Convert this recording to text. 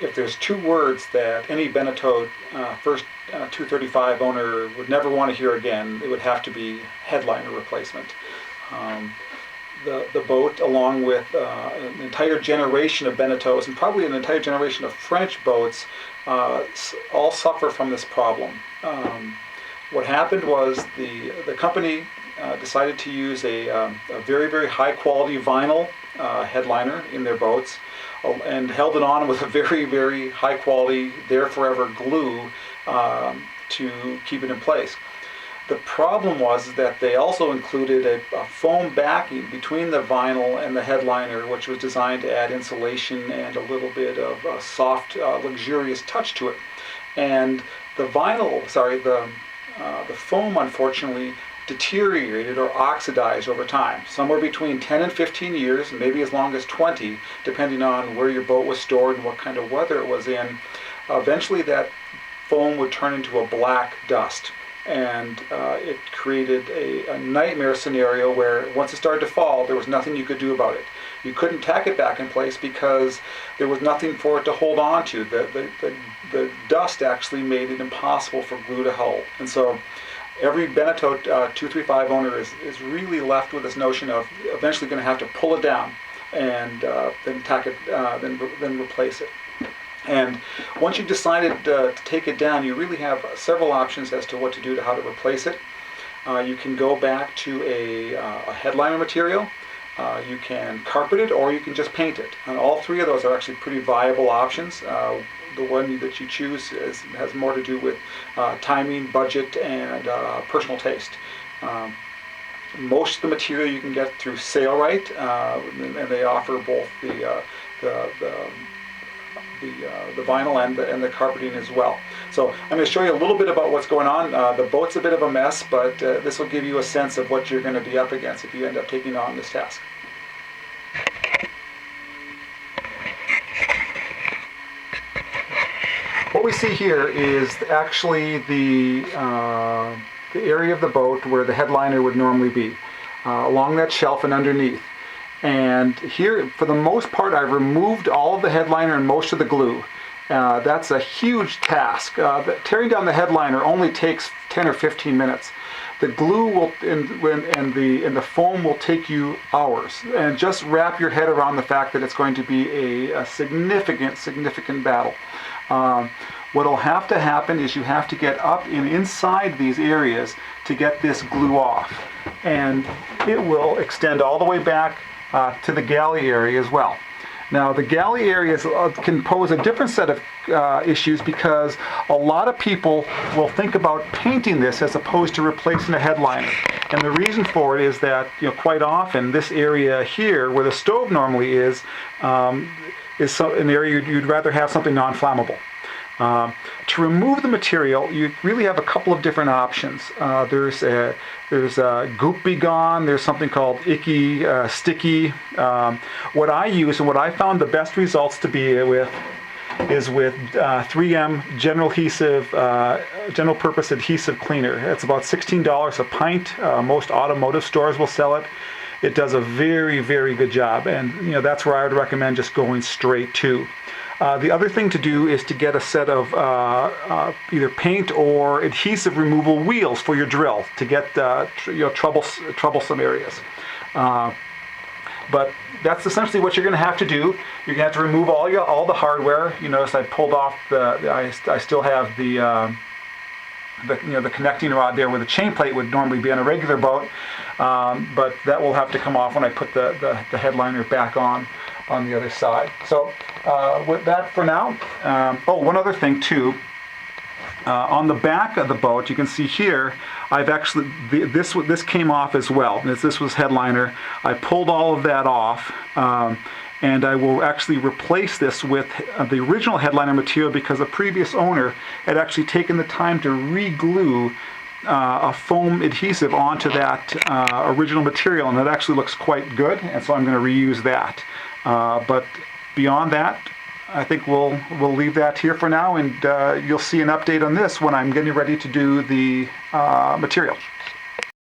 if there's two words that any Beneteau First 235 owner would never want to hear again, it would have to be headliner replacement. The boat, along with an entire generation of Beneteaus and probably an entire generation of French boats, all suffer from this problem. What happened was the company decided to use a very, very high quality vinyl headliner in their boats, and held it on with a very, very high quality there forever glue to keep it in place. The problem was that they also included a foam backing between the vinyl and the headliner, which was designed to add insulation and a little bit of a soft, luxurious touch to it. And the foam, unfortunately, deteriorated or oxidized over time, somewhere between 10 and 15 years, maybe as long as 20, depending on where your boat was stored and what kind of weather it was in. Eventually that foam would turn into a black dust, and it created a nightmare scenario where once it started to fall, there was nothing you could do about it. You couldn't tack it back in place because there was nothing for it to hold on to. The dust actually made it impossible for glue to hold. And so every Beneteau 235 owner is really left with this notion of eventually going to have to pull it down and then tack it, then replace it. And once you've decided to take it down, you really have several options as to what to do to how to replace it. You can go back to a headliner material. You can carpet it, or you can just paint it. And all three of those are actually pretty viable options. The one that you choose has more to do with timing, budget, and personal taste. Most of the material you can get through Sailrite, and they offer both the vinyl and the carpeting as well. So I'm going to show you a little bit about what's going on. The boat's a bit of a mess, but this will give you a sense of what you're going to be up against if you end up taking on this task. What we see here is actually the area of the boat where the headliner would normally be, along that shelf and underneath. And here, for the most part, I've removed all of the headliner and most of the glue. That's a huge task. Tearing down the headliner only takes 10 or 15 minutes. The glue will and the foam will take you hours. And just wrap your head around the fact that it's going to be a significant battle. What'll have to happen is you have to get up and inside these areas to get this glue off. And it will extend all the way back to the galley area as well. Now the galley areas can pose a different set of issues, because a lot of people will think about painting this as opposed to replacing a headliner. And the reason for it is that, quite often this area here where the stove normally is an area you'd rather have something non-flammable. To remove the material, you really have a couple of different options. There's Goop Be Gone. There's something called Icky Sticky. What I use and what I found the best results to be with is with 3M general purpose adhesive cleaner. It's about $16 a pint. Most automotive stores will sell it. It does a very, very good job, and that's where I would recommend just going straight to. The other thing to do is to get a set of either paint or adhesive removal wheels for your drill to get troublesome areas. But that's essentially what you're going to have to do. You're going to have to remove all the hardware. You notice I pulled off I still have the connecting rod there where the chain plate would normally be on a regular boat, but that will have to come off when I put the headliner back on the other side. So with that for now. One other thing too. On the back of the boat, you can see here, I've actually, this came off as well. This was headliner. I pulled all of that off, and I will actually replace this with the original headliner material, because the previous owner had actually taken the time to re-glue a foam adhesive onto that original material, and it actually looks quite good, and so I'm going to reuse that. But beyond that, I think we'll leave that here for now, and you'll see an update on this when I'm getting ready to do the material.